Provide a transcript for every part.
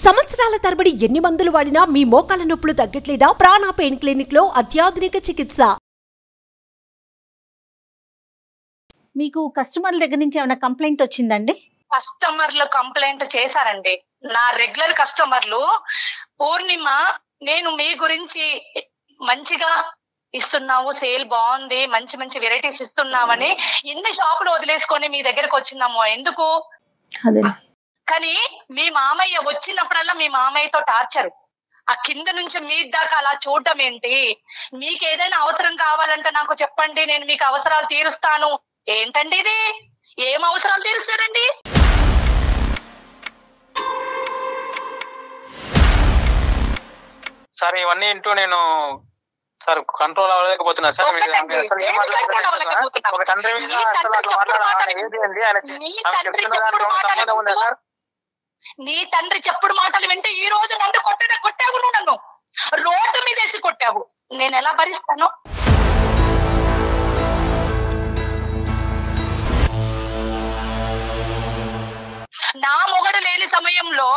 సంవత్సరాల తరబడి ఎన్ని మందులు వాడినా మీ మోకాల నొప్పులు తగ్గట్లేదా? ప్రాణ పెయిన్ క్లినిక్ లో అత్యాధునిక చికిత్స. మీకు కస్టమర్ల దగ్గర నుంచి ఏమైనా కంప్లైంట్ వచ్చిందండి? కస్టమర్లు కంప్లైంట్ చేశారండి. నా రెగ్యులర్ కస్టమర్లు, పూర్ణిమ నేను మీ గురించి మంచిగా ఇస్తున్నావు, సేల్ బాగుంది, మంచి మంచి వెరైటీస్ ఇస్తున్నామని ఎన్ని షాపులు వదిలేసుకొని మీ దగ్గరకు వచ్చినాము. ఎందుకు? కానీ మీ మామయ్య వచ్చినప్పుడల్లా మీ మామయ్యతో టార్చరు. ఆ కింద నుంచి మీ దాకా అలా చూడటం ఏంటి? మీకు ఏదైనా అవసరం కావాలంటే నాకు చెప్పండి, నేను మీకు అవసరాలు తీరుస్తాను. ఏంటండి ఇది? ఏం అవసరాలు తీరుస్తారండి? సార్ ఇవన్నీ ఇంటూ నేను సార్ కంట్రోల్ అవ్వలేకపోతున్నా సార్. ఒక తండ్రి మీద నీ తండ్రి చెప్పుడు మాటలు వింటే ఈ రోజు నన్ను కొట్టావు, నువ్వు నన్ను రోడ్డు మీద వేసి కొట్టావు. నేను ఎలా భరిస్తాను? నా మొగడు లేని సమయంలో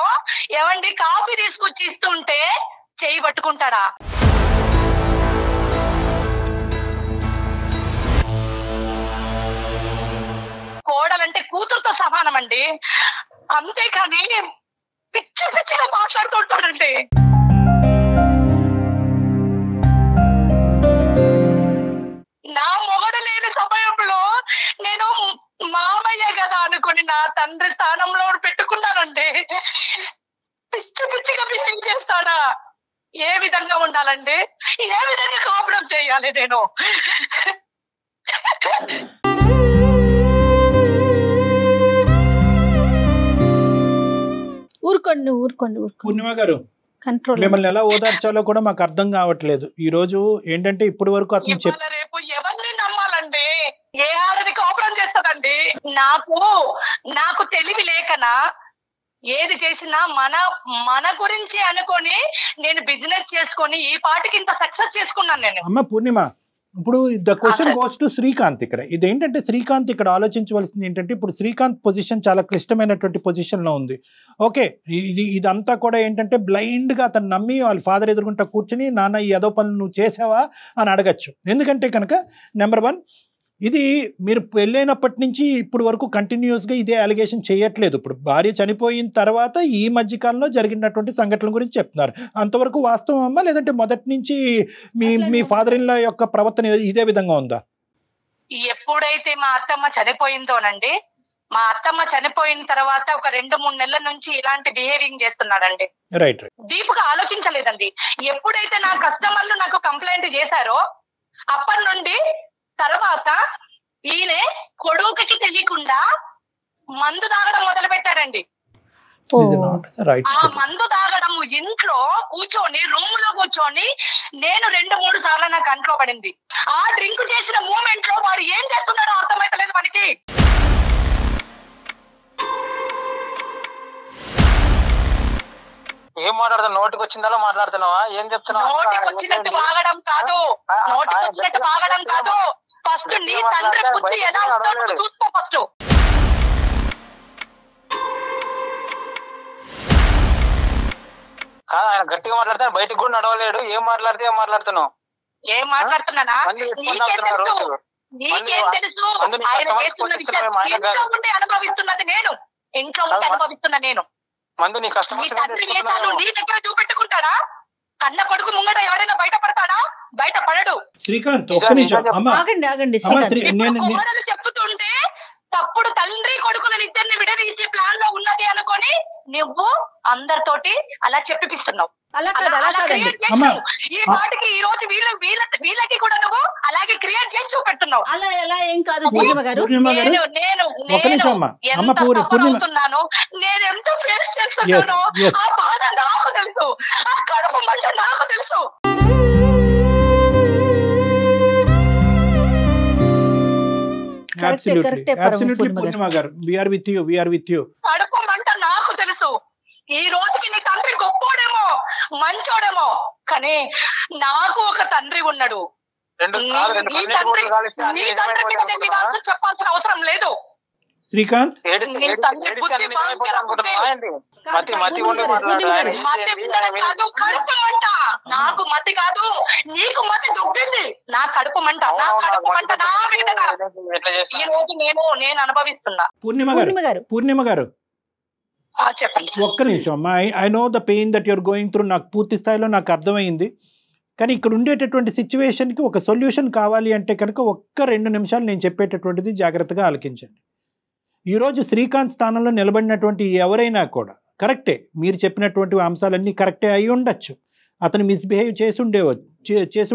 ఏమండి కాఫీ తీసుకొచ్చి ఇస్తుంటే చెయ్యి పట్టుకుంటాడా? కోడలంటే కూతురుతో సమానం అండి, అంతేకాని పిచ్చి పిచ్చిగా మాట్లాడుతుంటాడండి. నా మొగడు లేని సమయంలో నేను మామయ్య కదా అనుకుని నా తండ్రి స్థానంలో పెట్టుకున్నానండి. పిచ్చి పిచ్చిగా బిల్లింగ్ చేస్తాడా? ఏ విధంగా ఉండాలండి? ఏ విధంగా కాపురం చేయాలి నేను? ఊరుకోండి. పూర్ణిమ గారు, మిమ్మల్ని ఎలా ఓదార్చాలో కూడా మాకు అర్థం కావట్లేదు. ఈ రోజు ఏంటంటే ఇప్పటి వరకు అతను రేపు ఎవరిని నమ్మాలండి? ఏ ఆడది కాపురం చేస్తుందండి? నాకు తెలివి లేకనా? ఏది చేసినా మన గురించి అనుకొని నేను బిజినెస్ చేసుకొని ఈ పాటికి ఇంత సక్సెస్ చేసుకున్నాను నేను. అమ్మ పూర్ణిమ, ఇప్పుడు the question goes to Srikanth. ఇదేంటంటే శ్రీకాంత్ ఇక్కడ ఆలోచించవలసింది ఏంటంటే, ఇప్పుడు శ్రీకాంత్ పొజిషన్ చాలా క్లిష్టమైనటువంటి పొజిషన్ లో ఉంది. ఓకే, ఇదంతా కూడా ఏంటంటే బ్లైండ్ గా అతను నమ్మి వాళ్ళ ఫాదర్ ఎదుర్కొంటా కూర్చుని, నాన్న ఈ ఏదో పనులు నువ్వు చేసావా అని అడగచ్చు. ఎందుకంటే కనుక నెంబర్ 1, ఇది మీరు పెళ్ళైనప్పటి నుంచి ఇప్పుడు వరకు కంటిన్యూస్గా ఇదే అలిగేషన్ చేయట్లేదు. ఇప్పుడు భార్య చనిపోయిన తర్వాత ఈ మధ్యకాలంలో జరిగినటువంటి సంఘటనల గురించి చెప్తున్నారు. అంతవరకు వాస్తవం అమ్మా, లేదంటే మొదటి నుంచి మీ ఫాదర్ ఇన్ లా యొక్క ప్రవర్తన ఇదే విధంగా ఉందా? ఎప్పుడైతే మా అత్తమ్మ చనిపోయిందోనండి, మా అత్తమ్మ చనిపోయిన తర్వాత ఒక 2-3 నెలల నుంచి ఇలాంటి బిహేవింగ్ చేస్తున్నాడండి. రైట్. డీప్గా ఆలోచించలేదండి. ఎప్పుడైతే నా కస్టమర్లు నాకు కంప్లైంట్ చేశారో అప్పటి నుండి తర్వాత ఈయన కొడుకుకి తెలియకుండా మందు తాగడం మొదలు పెట్టాడండి. ఆ మందు తాగడము ఇంట్లో కూర్చొని, రూమ్ లో కూర్చొని నేను 2-3 సార్లు నాకు కంట్లో పడింది. ఆ డ్రింక్ చేసిన మూమెంట్ లో వాడు ఏం చేస్తున్నాడో అర్థమైతలేదు మనకి. ఏం మాట్లాడుతున్నా? నోటికి వచ్చిందా మాట్లాడుతున్నావా? ఏం చెప్తున్నావు? నోటికి వచ్చినట్టు వాగడం కాదు, నోటికి వచ్చినట్టు వాగడం కాదు. ఫస్ట్ నీ తండ్రి బుద్ధి ఎలా ఉందో చూసుకో. ఫస్ట్ ఆయన గట్టిగా మాట్లాడితే బయటకు కూడా నడవలేడు. ఏం మాట్లాడుతున్నావు? ఏం మాట్లాడుతున్నానా? నీకేం తెలుసు? ఆయన చేస్తున్న విషయం ఇంట్లో ఉండి అనుభవిస్తున్నది నేను, ఇంట్లో ఉండి అనుభవిస్తున్నా నేను. మందు నీ కష్టం. నీ తండ్రి వేసాలు నీ దగ్గర చూపెట్టుకుంటాడా? కన్న కొడుకు ముంగట ఎవరైనా బయటపడతాడా? బయటపడడు. శ్రీకాంత్, ఆగండి. కోడలు చెప్తుంటే తప్పుడు తండ్రి కొడుకులను ఇద్దరిని విడదీసే ప్లాన్ లో ఉన్నది అనుకొని నువ్వు అందరితోటి అలా చెప్పిస్తున్నావు. ఈ పాటికి ఈ రోజు వీళ్ళకి కూడా నువ్వు అలాగే క్రియేట్ చేసి చూపెడుతున్నావు. అలా ఎలా ఏం కాదు పూర్ణిమ గారు. నేను ఎంత సఫర్ అవుతున్నాను, నేను ఎంత ఫేస్ చేస్తున్నానో ఆ బాధ నాకు తెలుసు, ఆ కడుపు మంట నాకు తెలుసు. కడుపు మంట నాకు తెలుసు. ఈ రోజుకి నీ తండ్రి గొప్పోడేమో, మంచోడేమో, కానీ నాకు ఒక తండ్రి ఉన్నాడు. చెప్పాల్సిన అవసరం లేదు. శ్రీకాంత్ నీ తండ్రి బుద్ధి భయంకర బుద్ధి. మతి ఉండి మాట్లాడు. మతి ఉండడం కాదు, కడుపు మంట. నాకు మతి కాదు, నీకు మతి దుబ్బింది. నా కడుపు మంట, నా కడుపు మంట నా మీదగా ఎట్లా ఈ చేస్తా? రోజు నేను అనుభవిస్తున్నా. పూర్ణిమ గారు చెప్పండి. ఒక్క నిమిషం అమ్మా. I know the pain that you're going through. నాకు పూర్తి స్థాయిలో నాకు అర్థమైంది. కానీ ఇక్కడ ఉండేటటువంటి సిచ్యువేషన్కి ఒక సొల్యూషన్ కావాలి అంటే కనుక ఒక్క 2 నిమిషాలు నేను చెప్పేటటువంటిది జాగ్రత్తగా ఆలకించండి. ఈరోజు శ్రీకాంత్ స్థానంలో నిలబడినటువంటి ఎవరైనా కూడా కరెక్టే, మీరు చెప్పినటువంటి అంశాలన్నీ కరెక్టే అయి ఉండొచ్చు. అతను మిస్బిహేవ్ చేసి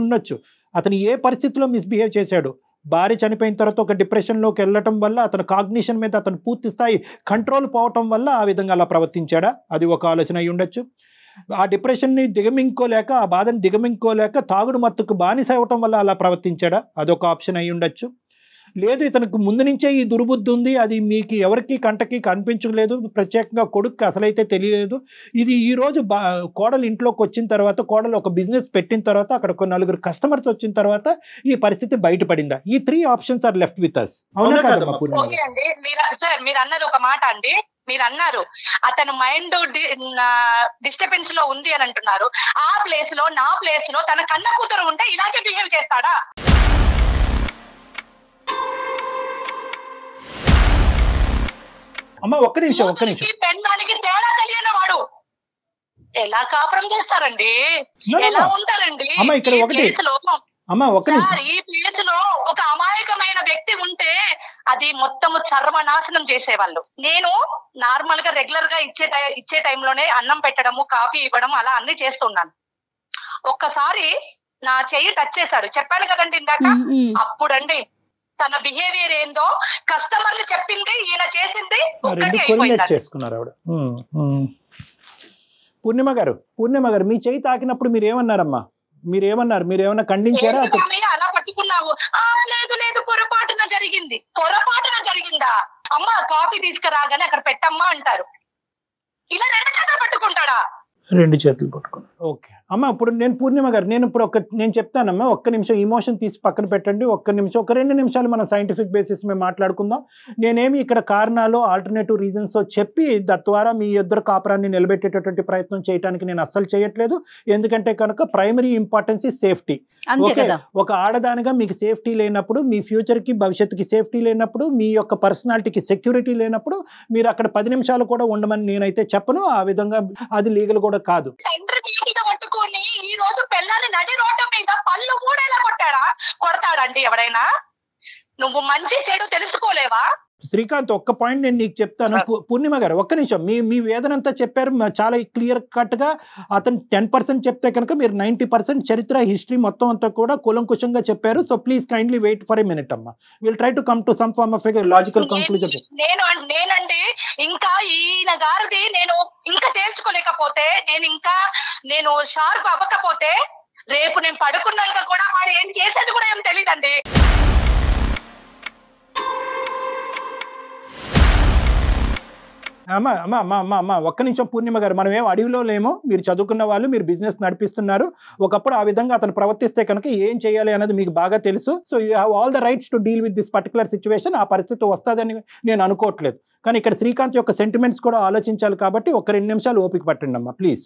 ఉండొచ్చు. అతను ఏ పరిస్థితిలో మిస్బిహేవ్ చేశాడు, భార్య చనిపోయిన తర్వాత ఒక డిప్రెషన్లోకి వెళ్ళటం వల్ల అతను కాగ్నిషన్ మీద అతను పూర్తి స్థాయి కంట్రోల్ పోవటం వల్ల ఆ విధంగా అలా ప్రవర్తించాడా, అది ఒక ఆలోచన అయి ఉండొచ్చు. ఆ డిప్రెషన్ని దిగమింకోలేక, ఆ బాధను దిగమింకోలేక తాగుడు మత్తుకు బానిస అవ్వటం వల్ల అలా ప్రవర్తించాడా, అదొక ఆప్షన్ అయి ఉండొచ్చు. లేదు ఇతనికి ముందు నుంచే ఈ దుర్బుద్ధి ఉంది, అది మీకు ఎవరికి కంటకి కనిపించలేదు, ప్రత్యేకంగా కొడుకు అసలైతే తెలియలేదు. ఇది ఈరోజు కోడలు ఇంట్లోకి వచ్చిన తర్వాత, కోడలు ఒక బిజినెస్ పెట్టిన తర్వాత, అక్కడ ఒక 4 కస్టమర్స్ వచ్చిన తర్వాత ఈ పరిస్థితి బయటపడిందా? ఈ 3 options are left with us. అవునా కాదమ్మా పూర్ణిమ? ఓకే అండి, మీరు అన్నది ఒక మాట అండి. మీరు అన్నారు అతను మైండ్ డిస్టర్బెన్స్ లో ఉంది అని అంటున్నారు. ఆ ప్లేస్ లో, నా ప్లేస్ లో తన కన్న కూతురు ఉంటే ఇలాగే బిహేవ్ చేస్తాడా? అమ్మా ఒక్క నిమిషం. పెన్నానికి తేడా తెలియని వాడు ఎలా కాపురం చేస్తారండి? ఎలా ఉంటారండి? అమ్మా ఇక్కడ ఒకటి, అమ్మా ఒక్క నిమిషం. ఈ ప్లేస్ లో ఒక అమాయకమైన వ్యక్తి ఉంటే అది మొత్తం సర్వనాశనం చేసేవాళ్ళు. నేను నార్మల్ గా రెగ్యులర్ గా ఇచ్చే టైంలోనే అన్నం పెట్టడము, కాఫీ ఇవ్వడం అలా అన్ని చేస్తున్నాను. ఒక్కసారి నా చెయ్యి టచ్ చేశాడు, చెప్పాను కదండి ఇందాక. అప్పుడండి తన బిహేవియర్ ఏందో కస్టమర్లు చెప్పింది, ఈయన చేసింది ఒక్కటి అయిపోయింది. పూర్ణిమ గారు మీ చెయ్యి తాకినప్పుడు మీరేమన్నారమ్మా? మీరేమన్నా ఖండించారా? అలా పట్టుకున్నావు? లేదు పొరపాటున జరిగిందా? అమ్మ కాఫీ తీసుకురాగానే అక్కడ పెట్టమ్మా అంటారు. ఇలా 2 చేతులు పట్టుకుంటాడా? 2 చేతులు పట్టుకున్నాను. ఓకే అమ్మ, ఇప్పుడు నేను పూర్ణిమ గారు నేను చెప్తానమ్మా. ఒక్క నిమిషం ఇమోషన్ తీసి పక్కన పెట్టండి. ఒక 2 నిమిషాలు మనం సైంటిఫిక్ బేసిస్ మీద మాట్లాడుకుందాం. నేనేమి ఇక్కడ కారణాలు, ఆల్టర్నేటివ్ రీజన్స్ చెప్పి తద్వారా మీ ఇద్దరు కాపురాన్ని నిలబెట్టేటటువంటి ప్రయత్నం చేయడానికి నేను అస్సలు చేయట్లేదు. ఎందుకంటే కనుక ప్రైమరీ ఇంపార్టెన్స్ ఈ సేఫ్టీ. ఓకే, ఒక ఆడదానిగా మీకు సేఫ్టీ లేనప్పుడు, మీ ఫ్యూచర్కి భవిష్యత్తుకి సేఫ్టీ లేనప్పుడు, మీ యొక్క పర్సనాలిటీకి సెక్యూరిటీ లేనప్పుడు మీరు అక్కడ 10 నిమిషాలు కూడా ఉండమని నేనైతే చెప్పను. ఆ విధంగా అది లీగల్ కూడా కాదు. పట్టుకొని ఈ రోజు పిల్లని నడి రోడ్డు మీద పళ్ళు కూడా ఎలా కొడతాడండి ఎవడైనా? నువ్వు మంచి చెడు తెలుసుకోలేవా? శ్రీకాంత్ ఒక్క పాయింట్ నేను నీకు చెప్తాను. పూర్ణిమ గారు ఒక్క నిమిషం. మీ వేదనంతా చెప్పారు చాలా క్లియర్ కట్ గా. అతను 10% చెప్తే కనుక మీరు 90% చరిత్ర, హిస్టరీ మొత్తం అంతా కూడా కూలంకుషంగా చెప్పారు. So please kindly wait for a minute అమ్మా. Will try to come to some form of logical conclusion. నేనండి ఇంకా ఈయన గారిది నేను ఇంకా తేల్చుకోలేకపోతే, నేను షార్ప్ అవ్వకపోతే, రేపు నేను పడుకున్నాక కూడా వాడు ఏం చేసేది కూడా ఏం తెలియదండి. అమ్మా ఒక్క నిమిషం పూర్ణిమ గారు. మనం ఏం అడవిలో లేమో, మీరు చదువుకున్న వాళ్ళు, మీరు బిజినెస్ నడిపిస్తున్నారు. ఒకప్పుడు ఆ విధంగా అతను ప్రవర్తిస్తే కనుక ఏం చేయాలి అనేది మీకు బాగా తెలుసు. So you have all the rights to deal with this particular situation. ఆ పరిస్థితి వస్తుందని నేను అనుకోవట్లేదు. కానీ ఇక్కడ శ్రీకాంత్ యొక్క సెంటిమెంట్స్ కూడా ఆలోచించాలి కాబట్టి ఒక 2 నిమిషాలు ఓపిక పట్టండి అమ్మా ప్లీజ్.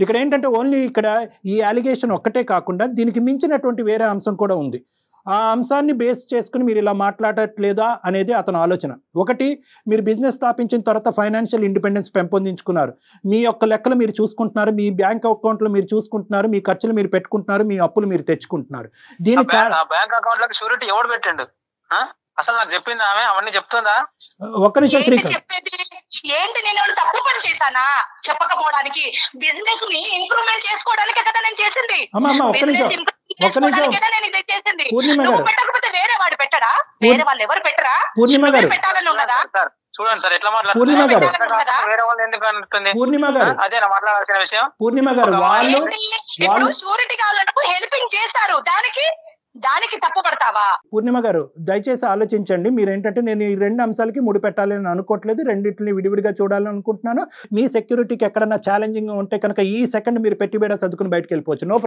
ఇక్కడ ఏంటంటే ఓన్లీ ఇక్కడ ఈ అలిగేషన్ ఒక్కటే కాకుండా దీనికి మించినటువంటి వేరే అంశం కూడా ఉంది. ఆ అంశాన్ని బేస్ చేసుకుని మీరు ఇలా మాట్లాడట్లేదా అనేది అతని ఆలోచన. ఒకటి, మీరు బిజినెస్ స్థాపించిన తర్వాత ఫైనాన్షియల్ ఇండిపెండెన్స్ పెంపొందించుకున్నారు. మీ యొక్క లెక్కలు మీరు చూసుకుంటున్నారు, మీ బ్యాంక్ అకౌంట్లు మీరు చూసుకుంటున్నారు, మీ ఖర్చులు మీరు పెట్టుకుంటున్నారు, మీ అప్పులు మీరు తెచ్చుకుంటున్నారు. దీని బ్యాంక్ అకౌంట్ లో షూరిటీ ఎవడు పెట్టండు? అసలు నాకు చెప్పింది ఆమె, అవన్నీ చెప్తుందా? ఒక్క నిమిషం శ్రీకాంత్. ఏంటి నేను తప్పు పని చేశానా చెప్పకపోవడానికి? బిజినెస్ ని ఇంప్రూవ్మెంట్ చేసుకోవడానికి కదా నేను చేసింది. పెట్టకపోతే వేరే వాడు పెట్టడా? వేరే వాళ్ళు ఎవరు పెట్టరా? పెట్టాలని ఉన్నదా? చూడండి సార్ ఎట్లా మాట్లాడుతున్నారు. వేరే వాళ్ళు ఎందుకు అంటుంది? అదే మాట్లాడాల్సిన విషయం. పూర్ణిమ గారు వాళ్ళు షూరిటీ కావాలంటే హెల్పింగ్ చేస్తారు, దానికి తప్పు పడతావా? పూర్ణిమ గారు దయచేసి ఆలోచించండి. మీరేంటంటే నేను ఈ 2 అంశాలకి ముడిపెట్టాలని అనుకోవట్లేదు, రెండింటిని విడివిడిగా చూడాలని అనుకుంటున్నాను. మీ సెక్యూరిటీకి ఎక్కడన్నా ఛాలెంజింగ్ ఉంటే కనుక ఈ సెకండ్ మీరు పెట్టి బేడా చదువుకుని బయటకు వెళ్ళిపోవచ్చు. No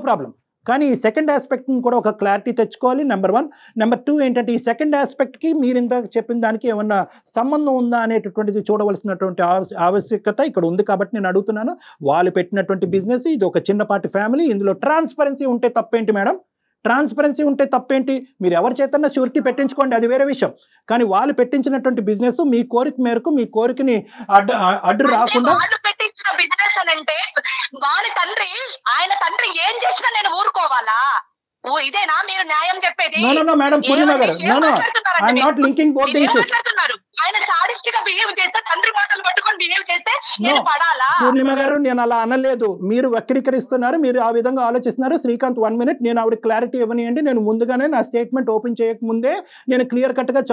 problem. కానీ ఈ సెకండ్ ఆస్పెక్ట్ని కూడా ఒక క్లారిటీ తెచ్చుకోవాలి, నెంబర్ 1. నెంబర్ 2 ఏంటంటే ఈ సెకండ్ ఆస్పెక్ట్కి మీరు ఇందాక చెప్పిన దానికి ఏమన్నా సంబంధం ఉందా అనేటటువంటిది చూడవలసినటువంటి ఆవశ్యకత ఇక్కడ ఉంది. కాబట్టి నేను అడుగుతున్నాను, వాళ్ళు పెట్టినటువంటి బిజినెస్, ఇది ఒక చిన్నపాటి ఫ్యామిలీ, ఇందులో ట్రాన్స్పరెన్సీ ఉంటే తప్పేంటి మేడం? ట్రాన్స్పరెన్సీ ఉంటే తప్పేంటి? మీరు ఎవరి చేతన్నా షూరిటీ పెట్టించుకోండి, అది వేరే విషయం. కానీ వాళ్ళు పెట్టించినటువంటి బిజినెస్ మీ కోరిక మేరకు, మీ కోరికని అడ్డు రాకుండా పెట్టించిన బిజినెస్ అని అంటే వాడి తండ్రి, ఆయన తండ్రి ఏం చేసినా నేను ఊరుకోవాలా? ఇదేనా మీరు న్యాయం చెప్పేది? మేడం పూర్ణిమ గారు, I'm not linking both the issues. ఆయన సాడిస్ట్ గా బిహేవ్ చేస్తే, తండ్రి మాటలు పట్టుకొని బిహేవ్ చేస్తే నేను పడాలా? పూర్ణిమ గారు, నేను అలా అనలేదు, మీరు వక్రీకరిస్తున్నారు, మీరు ఆ విధంగా ఆలోచిస్తున్నారు. శ్రీకాంత్ 1 minute, నేను ఆవిడ క్లారిటీ ఇవ్వనియండి. నేను ముందుగానే నా స్టేట్మెంట్ ఓపెన్ చేయకముందే నేను క్లియర్ కట్ గా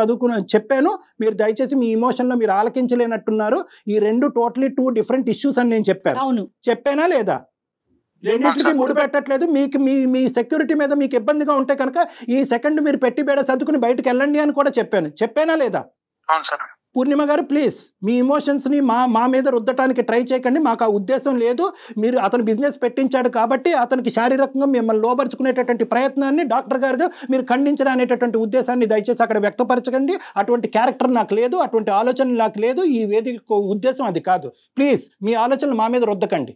చెప్పాను. మీరు దయచేసి మీ ఇమోషన్ లో మీరు ఆలకించలేనట్టున్నారు. ఈ రెండు టోటలీ 2 different ఇష్యూస్ అని నేను చెప్పాను. చెప్పానా లేదా? రెండింటికి ముడి పెట్టట్లేదు. మీకు మీ సెక్యూరిటీ మీద మీకు ఇబ్బందిగా ఉంటే కనుక ఈ సెకండ్ మీరు పెట్టి బేడ సర్దుకుని బయటకు వెళ్ళండి అని కూడా చెప్పానా లేదా? పూర్ణిమ గారు, ప్లీజ్ మీ ఇమోషన్స్ని మా మీద రుద్దటానికి ట్రై చేయకండి. మాకు ఆ ఉద్దేశం లేదు. మీరు అతను బిజినెస్ పెట్టించాడు కాబట్టి అతనికి శారీరకంగా మిమ్మల్ని లోపరుచుకునేటటువంటి ప్రయత్నాన్ని డాక్టర్ గారు మీరు ఖండించడం అనేటటువంటి ఉద్దేశాన్ని దయచేసి అక్కడ వ్యక్తపరచకండి. అటువంటి క్యారెక్టర్ నాకు లేదు, అటువంటి ఆలోచన నాకు లేదు. ఈ వేదిక ఉద్దేశం అది కాదు. ప్లీజ్ మీ ఆలోచనలు మా మీద రుద్దకండి.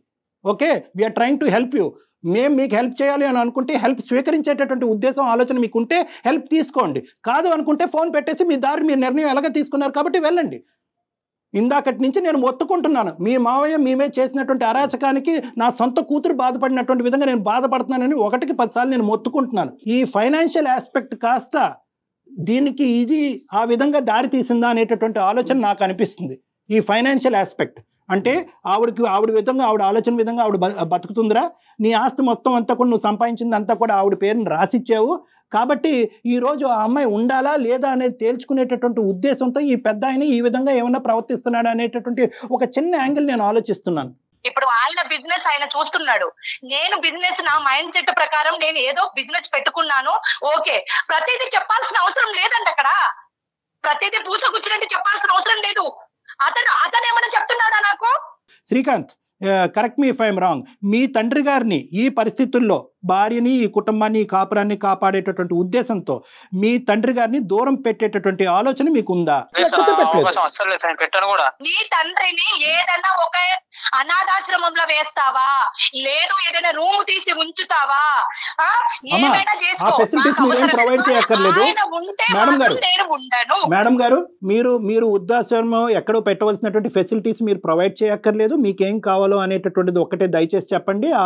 Okay, we're trying to help you. మేము మీకు హెల్ప్ చేయాలి అని అనుకుంటే, హెల్ప్ స్వీకరించేటటువంటి ఉద్దేశం ఆలోచన మీకు ఉంటే హెల్ప్ తీసుకోండి. కాదు అనుకుంటే ఫోన్ పెట్టేసి మీ దారి, మీ నిర్ణయం ఎలాగ తీసుకున్నారు కాబట్టి వెళ్ళండి. ఇందాకటి నుంచి నేను మొత్తుకుంటున్నాను, మీ మావయ్య మేమే చేసినటువంటి అరాచకానికి నా సొంత కూతురు బాధపడినటువంటి విధంగా నేను బాధపడుతున్నానని 1కి 10 సార్లు నేను మొత్తుకుంటున్నాను. ఈ ఫైనాన్షియల్ ఆస్పెక్ట్ కాస్త దీనికి ఇది ఆ విధంగా దారి తీసిందా అనేటటువంటి ఆలోచన నాకు అనిపిస్తుంది. ఈ ఫైనాన్షియల్ ఆస్పెక్ట్ అంటే ఆవిడ విధంగా, ఆవిడ ఆలోచన విధంగా ఆవిడ బతుకుతుందిరా? నీ ఆస్తి మొత్తం అంతా కూడా నువ్వు సంపాదించింది అంతా కూడా ఆవిడ పేరుని రాసిచ్చావు. కాబట్టి ఈరోజు ఆ అమ్మాయి ఉండాలా లేదా అనేది తేల్చుకునేటటువంటి ఉద్దేశంతో ఈ పెద్ద ఆయన ఈ విధంగా ఏమన్నా ప్రవర్తిస్తున్నాడు అనేటటువంటి ఒక చిన్న యాంగిల్ నేను ఆలోచిస్తున్నాను. ఇప్పుడు ఆయన బిజినెస్ ఆయన చూస్తున్నాడు, నేను బిజినెస్ నా మైండ్ సెట్ ప్రకారం నేను ఏదో బిజినెస్ పెట్టుకున్నాను. ఓకే, ప్రతిదీ చెప్పాల్సిన అవసరం లేదండి. అక్కడ ప్రతిదీ పూసగుచ్చినట్టు చెప్పాల్సిన అవసరం లేదు. అతను ఏమైనా చెప్తున్నాడా నాకు? Srikanth, correct me if I'm wrong. మీ తండ్రి గారిని ఈ పరిస్థితుల్లో, భార్యని, ఈ కుటుంబాన్ని, ఈ కాపురాన్ని కాపాడేటటువంటి ఉద్దేశంతో మీ తండ్రి గారిని దూరం పెట్టేటటువంటి ఆలోచన మీకు ఉందా? నీ తండ్రిని ఏదైనా ఒక అనాథాశ్రమంలో వేస్తావా, లేదు ఏదైనా రూమ్ తీసి ఉంచుతావా, ఏమైనా చేసుకో. ప్రొవైడ్ చేయక్కర్లేదు మేడం గారు. మీరు వృద్ధాశ్రమం ఎక్కడో పెట్టవలసినటువంటి ఫెసిలిటీస్ మీరు ప్రొవైడ్ చేయక్కర్లేదు. మీకేం కావాలో అనేటటువంటిది ఒక్కటే దయచేసి చెప్పండి. ఆ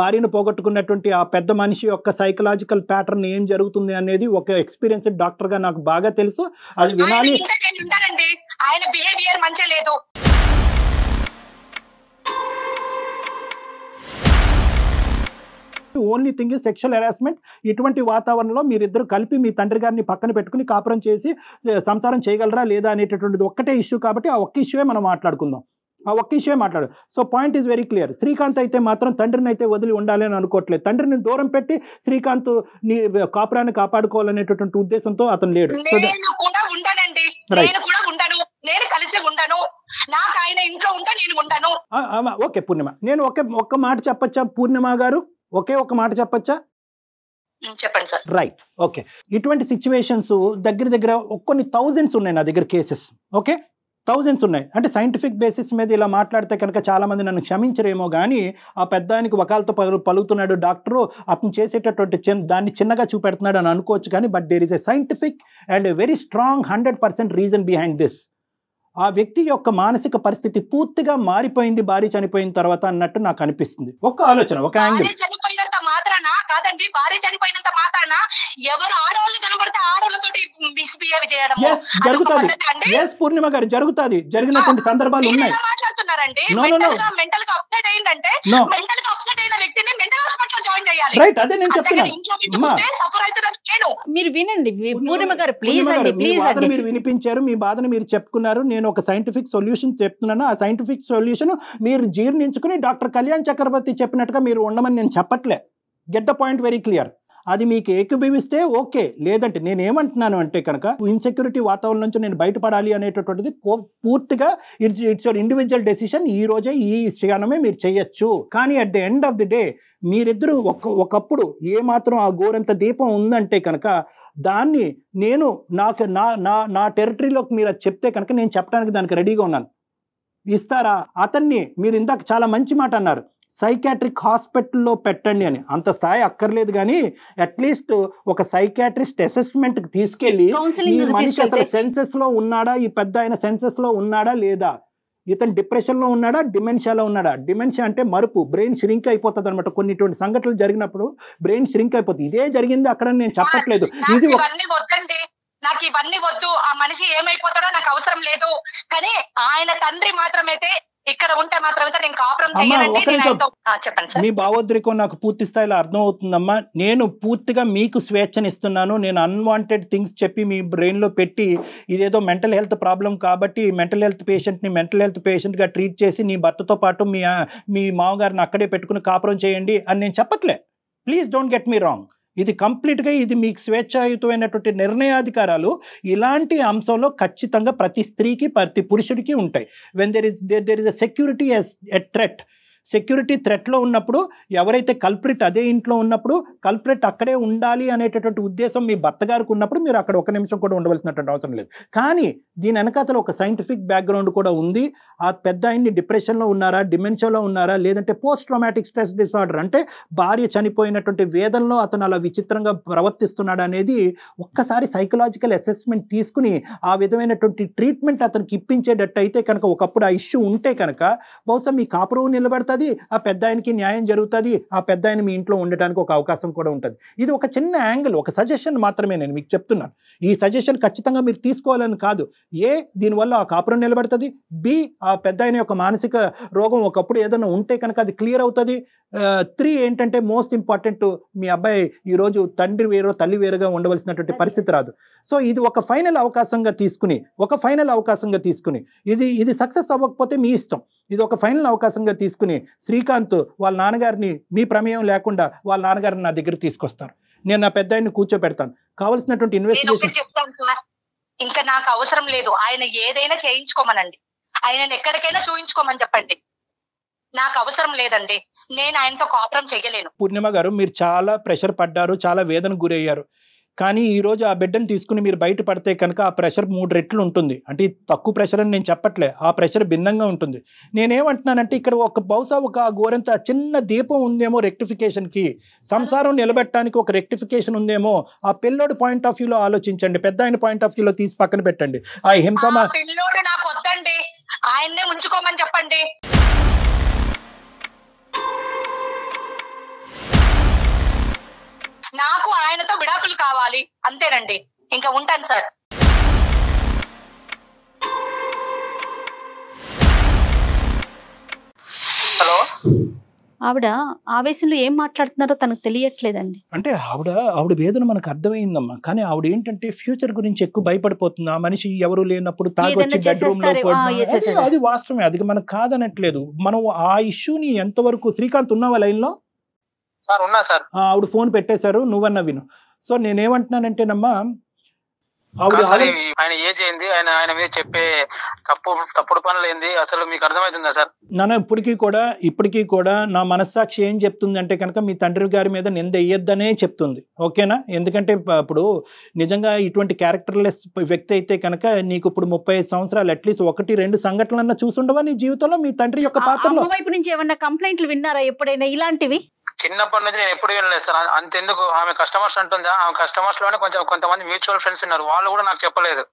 భార్యను పోగొట్టుకున్నటువంటి ఆ పెద్ద మనిషి యొక్క సైకలాజికల్ ప్యాటర్న్ ఏం జరుగుతుంది అనేది ఒక ఎక్స్పీరియన్స్డ్ డాక్టర్ గా నాకు బాగా తెలుసు. అది వినాలి. ఆయన బిహేవియర్ మంచిగా లేదు. Only thing is sexual harassment. ఇటువంటి వాతావరణంలో మీరిద్దరు కలిపి మీ తండ్రి గారిని పక్కన పెట్టుకుని కాపురం చేసి సంసారం చేయగలరా లేదా అనేటటువంటిది ఒక్కటే ఇష్యూ. కాబట్టి ఆ ఒక్క ఇష్యూవే మనం మాట్లాడుకుందాం. ఆ ఒక్క ఇష్యూ మాట్లాడు. So point is very clear. Srikanth అయితే మాత్రం తండ్రిని అయితే వదిలి ఉండాలి అని అనుకోవట్లేదు. తండ్రిని దూరం పెట్టి శ్రీకాంత్ నీ కాపురాన్ని కాపాడుకోవాలనేటటువంటి ఉద్దేశంతో అతను లేడు. ఓకే పూర్ణిమ, నేను ఒక్క మాట చెప్పచ్చా పూర్ణిమ గారు? ఒక మాట చెప్పచ్చా? చెప్పండి సార్. Right, okay. ఇటువంటి సిచ్యువేషన్స్ దగ్గర కొన్ని థౌజండ్స్ ఉన్నాయి నా దగ్గర కేసెస్. ఓకే, థౌజండ్స్ ఉన్నాయి. అంటే సైంటిఫిక్ బేసిస్ మీద ఇలా మాట్లాడితే కనుక చాలామంది నన్ను క్షమించరేమో కానీ ఆ పెద్ద ఆయనకి వకాలతో పలుకుతున్నాడు డాక్టరు, అతను చేసేటటువంటి దాన్ని చిన్నగా చూపెడుతున్నాడు అని అనుకోవచ్చు. కానీ but there is a scientific and a very strong 100% reason behind this. ఆ వ్యక్తి యొక్క మానసిక పరిస్థితి పూర్తిగా మారిపోయింది భార్య చనిపోయిన తర్వాత అన్నట్టు నాకు అనిపిస్తుంది. ఒక ఆలోచన, ఒక యాంగిల్. చనిపోయినంత మాత్రాన కాదండి, భార్య చనిపోయినంత మాత్రాన ఎవరు ఆడవాళ్ళు కనబడితే ఆడవాళ్ళతోటి మిస్బిహేవ్ చేయడం జరుగుతుంది. ఎస్ పూర్ణిమ గారు, జరుగుతుంది. జరిగినటువంటి సందర్భాలు ఉన్నాయి. మాట్లాడుతున్నారండి. మెంటల్ గా అప్సెట్ అయ్యిందంటే మెంటల్ గా అప్సెట్ అయిన వ్యక్తిని మెంటల్ హాస్పిటల్ జాయిన్ చేయాలి. రైట్, అదే నేను చెప్తున్నాను. మీరు వినండి పూర్ణిమ గారు, ప్లీజ్ అండి, ప్లీజ్ అండి. మీరు వినిపించారు, మీ బాధను మీరు చెప్పుకున్నారు. నేను ఒక సైంటిఫిక్ సొల్యూషన్ చెప్తున్నాను. ఆ సైంటిఫిక్ సొల్యూషన్ మీరు జీర్ణించుకుని డాక్టర్ కళ్యాణ్ చక్రవర్తి చెప్పినట్టుగా మీరు ఉండమని నేను చెప్పట్లే. Get the point very clear. అది మీకు ఏకీభవిస్తే ఓకే, లేదంటే నేనేమంటున్నాను అంటే కనుక ఇన్సెక్యూరిటీ వాతావరణం నుంచి నేను బయటపడాలి అనేటటువంటిది పూర్తిగా ఇట్స్ యువర్ ఇండివిజువల్ డెసిషన్. ఈ రోజే ఈ క్షణమే మీరు చేయొచ్చు. కానీ at the end of the day మీరిద్దరూ ఒకప్పుడు ఏమాత్రం ఆ గోరంత దీపం ఉందంటే కనుక దాన్ని నేను నాకు నా టెరిటరీలోకి మీరు అది చెప్తే కనుక నేను చెప్పడానికి దానికి రెడీగా ఉన్నాను. ఇస్తారా? అతన్ని మీరు ఇందాక చాలా మంచి మాట అన్నారు, సైకాట్రిక్ హాస్పిటల్లో పెట్టండి అని. అంత స్థాయి అక్కర్లేదు, కానీ అట్లీస్ట్ ఒక సైకాట్రిస్ట్ అసెస్మెంట్కి తీసుకెళ్ళి ఈ మనిషి అసలు సెన్సెస్లో ఉన్నాడా, ఈ పెద్ద ఆయన సెన్సెస్లో ఉన్నాడా లేదా, ఇతను డిప్రెషన్లో ఉన్నాడా, డిమెన్షియాలో ఉన్నాడా. డిమెన్షియా అంటే మరుపు, బ్రెయిన్ ష్రింక్ అయిపోతుంది అనమాట. కొన్ని ఇటువంటి సంఘటనలు జరిగినప్పుడు బ్రెయిన్ ష్రింక్ అయిపోతుంది. ఇదే జరిగింది అక్కడ, నేను చెప్పట్లేదు. ఇది నాకు ఇవన్నీ వద్దు, ఆ మనిషి ఏమైపోతాడో నాకు అవసరం లేదు. కానీ ఆయన తండ్రి మాత్రమైతే ఇక్కడ ఉంటే మాత్రమే నేను కాపురం చేయాలంటే. చెప్పండి సార్. మీ భావోద్రేకం నాకు పూర్తి స్థాయిలో అర్థం అవుతుందమ్మా. నేను పూర్తిగా మీకు స్వేచ్ఛనిస్తున్నాను. నేను అన్వాంటెడ్ థింగ్స్ చెప్పి మీ బ్రెయిన్లో పెట్టి ఇదేదో మెంటల్ హెల్త్ ప్రాబ్లం కాబట్టి మెంటల్ హెల్త్ పేషెంట్గా ట్రీట్ చేసి నీ భర్తతో పాటు మీ మామగారిని అక్కడే పెట్టుకుని కాపురం చేయండి అని నేను చెప్పట్లే. Please don't get me wrong. ఇది కంప్లీట్గా ఇది మీకు స్వేచ్ఛాయుతమైనటువంటి నిర్ణయాధికారాలు ఇలాంటి అంశంలో ఖచ్చితంగా ప్రతి స్త్రీకి ప్రతి పురుషుడికి ఉంటాయి. When there is a security a threat, సెక్యూరిటీ థ్రెట్లో ఉన్నప్పుడు ఎవరైతే కల్ప్రిట్ అదే ఇంట్లో ఉన్నప్పుడు కల్ప్రిట్ అక్కడే ఉండాలి అనేటటువంటి ఉద్దేశం మీ భర్త గారికి ఉన్నప్పుడు మీరు అక్కడ ఒక నిమిషం కూడా ఉండవలసినటువంటి అవసరం లేదు. కానీ దీని వెనకాతల ఒక సైంటిఫిక్ బ్యాక్గ్రౌండ్ కూడా ఉంది. ఆ పెద్ద ఆయన్ని డిప్రెషన్లో ఉన్నారా, డిమెన్షియాలో ఉన్నారా, లేదంటే పోస్ట్ ట్రామాటిక్ స్ట్రెస్ డిసార్డర్ అంటే భార్య చనిపోయినటువంటి వేదనలో అతను అలా విచిత్రంగా ప్రవర్తిస్తున్నాడు అనేది ఒక్కసారి సైకలాజికల్ అసెస్మెంట్ తీసుకుని ఆ విధమైనటువంటి ట్రీట్మెంట్ అతనికి ఇప్పించేటట్టు అయితే కనుక, ఒకప్పుడు ఆ ఇష్యూ ఉంటే కనుక బహుశా మీ కాపురం నిలబెడతాది, ఆ పెద్ద ఆయనకి న్యాయం జరుగుతుంది, ఆ పెద్ద ఆయన మీ ఇంట్లో ఉండటానికి ఒక అవకాశం కూడా ఉంటుంది. ఇది ఒక చిన్న యాంగిల్, ఒక సజెషన్ మాత్రమే నేను మీకు చెప్తున్నాను. ఈ సజెషన్ ఖచ్చితంగా మీరు తీసుకోవాలని కాదు. దీనివల్ల ఆ కాపురం నిలబడుతుంది, ఆ పెద్ద ఆయన యొక్క మానసిక రోగం ఒకప్పుడు ఏదైనా ఉంటే కనుక అది క్లియర్ అవుతుంది. 3 ఏంటంటే మోస్ట్ ఇంపార్టెంట్, మీ అబ్బాయి ఈరోజు తండ్రి వేరు తల్లి వేరుగా ఉండవలసినటువంటి పరిస్థితి రాదు. సో ఇది ఒక ఫైనల్ అవకాశంగా తీసుకుని ఇది సక్సెస్ అవ్వకపోతే మీ ఇష్టం. ఇది ఒక ఫైనల్ అవకాశంగా తీసుకుని శ్రీకాంత్ వాళ్ళ నాన్నగారిని మీ ప్రమేయం లేకుండా వాళ్ళ నాన్నగారిని నా దగ్గర తీసుకొస్తారు. నేను నా పెద్ద ఆయన్ని కూర్చోబెడతాను. కావాల్సినటువంటి ఇన్వెస్టిగేషన్ చెప్తాను సార్. ఇంకా నాకు అవసరం లేదు. ఆయన ఏదైనా చేయించుకోమనండి, ఆయనను ఎక్కడికైనా చూయించుకోమని చెప్పండి. నాకు అవసరం లేదండి, నేను ఆయనతో కాపురం చేయలేను. పూర్ణిమ గారు, మీరు చాలా ప్రెషర్ పడ్డారు, చాలా వేదన గురయ్యారు. కానీ ఈరోజు ఆ బిడ్డను తీసుకుని మీరు బయటపడితే కనుక ఆ ప్రెషర్ 3 రెట్లు ఉంటుంది. అంటే తక్కువ ప్రెషర్ అని నేను చెప్పట్లే, ఆ ప్రెషర్ భిన్నంగా ఉంటుంది. నేనేమంటున్నానంటే ఇక్కడ బహుశా ఒక గోరంత చిన్న దీపం ఉందేమో రెక్టిఫికేషన్కి, సంసారం నిలబెట్టడానికి ఒక రెక్టిఫికేషన్ ఉందేమో. ఆ పిల్లోడు పాయింట్ ఆఫ్ వ్యూలో ఆలోచించండి, పెద్ద ఆయన పాయింట్ ఆఫ్ వ్యూలో తీసి పక్కన పెట్టండి. ఆ హింస పిల్లోడు నాకు వద్దండి, ఆయన్నే ఉంచుకోమని చెప్పండి. నాకు ఆయనతో విడాకులు కావాలి అంతేనండి. ఇంకా ఉంటాను సార్. హలో. ఆవిడ ఆవేశంలో ఏం మాట్లాడుతున్నారో తనకు తెలియట్లేదండి. అంటే ఆవిడ వేదన మనకు అర్థమైందమ్మా. కానీ ఆవిడ ఏంటంటే ఫ్యూచర్ గురించి ఎక్కువ భయపడిపోతుంది. ఆ మనిషి ఎవరు లేనప్పుడు తాగొచ్చి బెడ్రూమ్ లో, అది వాస్తవమే, అది మనకు కాదనట్లేదు. మనం ఆ ఇష్యూని ఎంతవరకు, శ్రీకాంత్ ఉన్నావా లైన్ లో? సార్ ఉన్నా సార్. ఆవిడ ఫోన్ పెట్టేశారు, నువ్వన్నా విను. సో నేనేమంటున్నానంటేనమ్మా, ఆయన ఏజ్ అయింది, ఆయన మీద చెప్పే తప్పుడు పనులు ఏంది అసలు మీకు అర్థమవుతుందా సార్? నాన్న ఇప్పటికీ కూడా నా మనస్సాక్షి ఏం చెప్తుంది అంటే కనుక మీ తండ్రి గారి మీద నింద వేయద్దనే చెప్తుంది. ఓకేనా? ఎందుకంటే ఇప్పుడు నిజంగా ఇటువంటి క్యారెక్టర్లెస్ వ్యక్తి అయితే కనుక నీకు ఇప్పుడు 35 సంవత్సరాలు అట్లీస్ట్ 1-2 సంఘటనలన్నా చూసుండవా నీ జీవితంలో మీ తండ్రి యొక్క పాత్రలో? వైపు నుంచి ఏమన్నా కంప్లైంట్లు విన్నారా ఎప్పుడైనా ఇలాంటివి? చిన్నప్పటి నుంచి నేను ఎప్పుడు వినలేదు సార్. అంతెందుకు, ఆమె కస్టమర్స్ అంటుందా, ఆమె కస్టమర్స్ లోనే కొంతమంది మ్యూచువల్ ఫ్రెండ్స్ ఉన్నారు, వాళ్ళు కూడా నాకు చెప్పలేదు.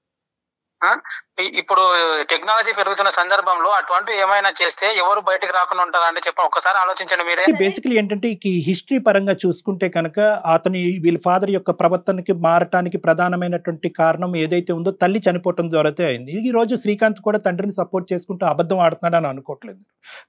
ఇప్పుడు టెక్నాలజీ పెరుగుతున్న సందర్భంలో అటువంటి ఏమైనా చేస్తే ఎవరు బయటకు రాకుండా ఉంటారంటే చెప్పండి, ఒక్కసారి ఆలోచించండి మీరే. బేసికలీ ఏంటంటే ఈ హిస్టరీ పరంగా చూసుకుంటే కనుక వీళ్ళ ఫాదర్ యొక్క ప్రవర్తనకి మారటానికి ప్రధానమైనటువంటి కారణం ఏదైతే ఉందో తల్లి చనిపోవటం ద్వారాతే అయింది. ఈ రోజు శ్రీకాంత్ కూడా తండ్రిని సపోర్ట్ చేసుకుంటూ అబద్ధం ఆడుతున్నాడు అని అనుకోవట్లేదు.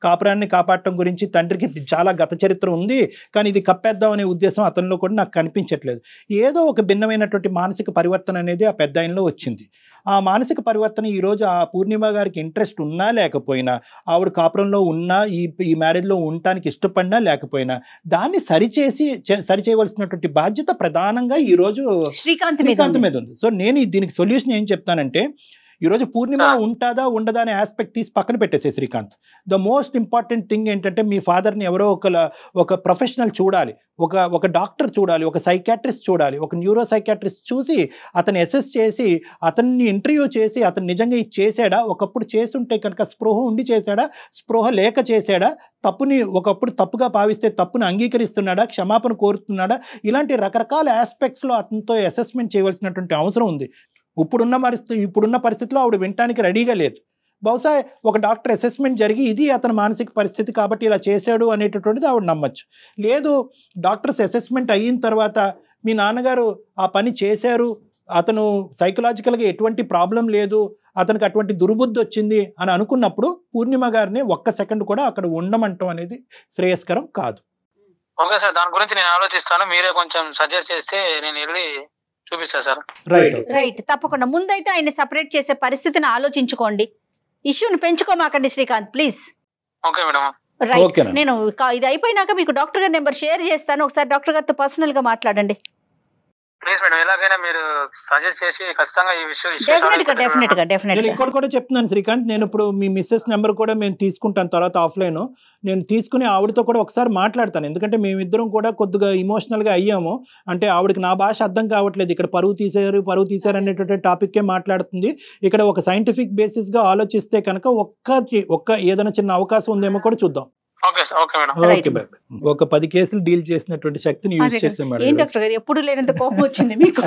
కాపురాన్ని కాపాడటం గురించి తండ్రికి చాలా గత చరిత్ర ఉంది, కానీ ఇది కప్పేద్దాం అనే ఉద్దేశం అతనిలో కూడా నాకు కనిపించట్లేదు. ఏదో ఒక భిన్నమైనటువంటి మానసిక పరివర్తన అనేది ఆ పెద్ద ఆయనలో వచ్చింది. ఆ మానసిక పరివర్తన ఈ రోజు ఆ పూర్ణిమ గారికి ఇంట్రెస్ట్ ఉన్నా లేకపోయినా, ఆవిడ కాపురంలో ఉన్నా, ఈ మ్యారేజ్లో ఉండటానికి ఇష్టపడినా లేకపోయినా, దాన్ని సరిచేయవలసినటువంటి బాధ్యత ప్రధానంగా ఈ రోజు శ్రీకాంత్ మీద ఉంది. సో నేను దీనికి సొల్యూషన్ ఏం చెప్తానంటే, ఈరోజు పూర్ణిమ ఉంటుందా ఉండదా అనే ఆస్పెక్ట్ తీసి పక్కన పెట్టేసే Srikanth. The most important thing ఏంటంటే, మీ ఫాదర్ని ఎవరో ఒక ప్రొఫెషనల్ చూడాలి, ఒక డాక్టర్ చూడాలి, ఒక సైకాట్రిస్ట్ చూడాలి, ఒక న్యూరో సైకాట్రిస్ట్ చూసి అతను అసెస్ చేసి అతన్ని ఇంటర్వ్యూ చేసి అతను నిజంగా ఇది చేశాడా, ఒకప్పుడు చేస్తుంటే కనుక స్పృహ ఉండి చేశాడా, స్పృహ లేక చేశాడా, తప్పుని ఒకప్పుడు తప్పుగా భావిస్తే తప్పుని అంగీకరిస్తున్నాడా, క్షమాపణ కోరుతున్నాడా, ఇలాంటి రకరకాల ఆస్పెక్ట్స్లో అతనితో అసెస్మెంట్ చేయవలసినటువంటి అవసరం ఉంది. ఇప్పుడున్న పరిస్థితిలో ఆవిడ వినటానికి రెడీగా లేదు. బహుశా ఒక డాక్టర్ అసెస్మెంట్ జరిగి ఇది అతని మానసిక పరిస్థితి కాబట్టి ఇలా చేశాడు అనేటటువంటిది ఆవిడ నమ్మచ్చు. లేదు, డాక్టర్స్ అసెస్మెంట్ అయిన తర్వాత మీ నాన్నగారు ఆ పని చేశారు, అతను సైకలాజికల్గా ఎటువంటి ప్రాబ్లం లేదు, అతనికి అటువంటి దుర్బుద్ధి వచ్చింది అని అనుకున్నప్పుడు పూర్ణిమ గారిని ఒక్క సెకండ్ కూడా అక్కడ ఉండమంటం అనేది శ్రేయస్కరం కాదు. ఓకే సార్, దాని గురించి నేను ఆలోచిస్తాను. మీరే కొంచెం సజెస్ట్ చేస్తే నేను వెళ్ళి చూపిస్తా సార్. రైట్, తప్పకుండా. ముందైతే ఆయన సెపరేట్ చేసే పరిస్థితిని ఆలోచించుకోండి, ఇష్యూని పెంచుకోమాకండి Srikanth, please. Okay madam. Right, నేను ఇది అయిపోయినాక మీకు డాక్టర్ గారి నెంబర్ షేర్ చేస్తాను, ఒకసారి డాక్టర్ గారితో పర్సనల్ గా మాట్లాడండి ప్లీజ్ మేడం. ఎలాగైనా మీరు సజెస్ట్ చేసి ఖచ్చితంగా ఈ విషయం డెఫినెట్ గా. ఇంకోటి కూడా చెప్తున్నాను శ్రీకాంత్, నేను ఇప్పుడు మీ మిస్సెస్ నెంబర్ కూడా మేము తీసుకుంటాను తర్వాత ఆఫ్లైన్. నేను తీసుకుని ఆవిడతో కూడా ఒకసారి మాట్లాడతాను, ఎందుకంటే మేమిద్దరం కూడా కొద్దిగా ఇమోషనల్గా అయ్యాము. అంటే ఆవిడకి నా భాష అర్థం కావట్లేదు, ఇక్కడ పరువు తీశారు అనేటువంటి టాపిక్కే మాట్లాడుతుంది. ఇక్కడ ఒక సైంటిఫిక్ బేసిస్గా ఆలోచిస్తే కనుక ఒక్క ఏదైనా చిన్న అవకాశం ఉందేమో కూడా చూద్దాం. ఒక 10 కేసులు డీల్ చేసినటువంటి శక్తిని యూజ్ చేసాం మేడం. ఎప్పుడు లేనంత కోపం వచ్చింది మీకు.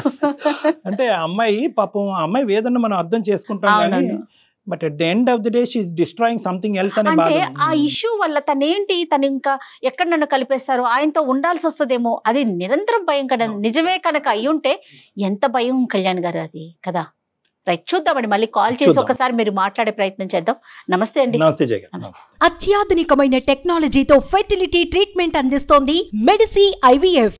అంటే అమ్మాయి పాపం, అమ్మాయి వేదన మనం అర్థం చేసుకుంటాం కానీ, but at the end of the day she is destroying something else అనే బాధ. ఆ ఇష్యూ వల్ల తను ఇంకా ఎక్కడ నన్ను కలిపేస్తారు, ఆయనతో ఉండాల్సి వస్తుందేమో, అది నిరంతరం భయం కదా. నిజమే కనుక అయ్యుంటే ఎంత భయం కళ్యాణ్ గారు, అది కదా. రైట్, చూద్దామండి, మళ్ళీ కాల్ చేసి ఒకసారి మీరు మాట్లాడే ప్రయత్నం చేద్దాం. నమస్తే అండి. నమస్తే జయ. అత్యాధునికమైన టెక్నాలజీతో ఫెర్టిలిటీ ట్రీట్మెంట్ అందిస్తోంది మెడిసి IVF.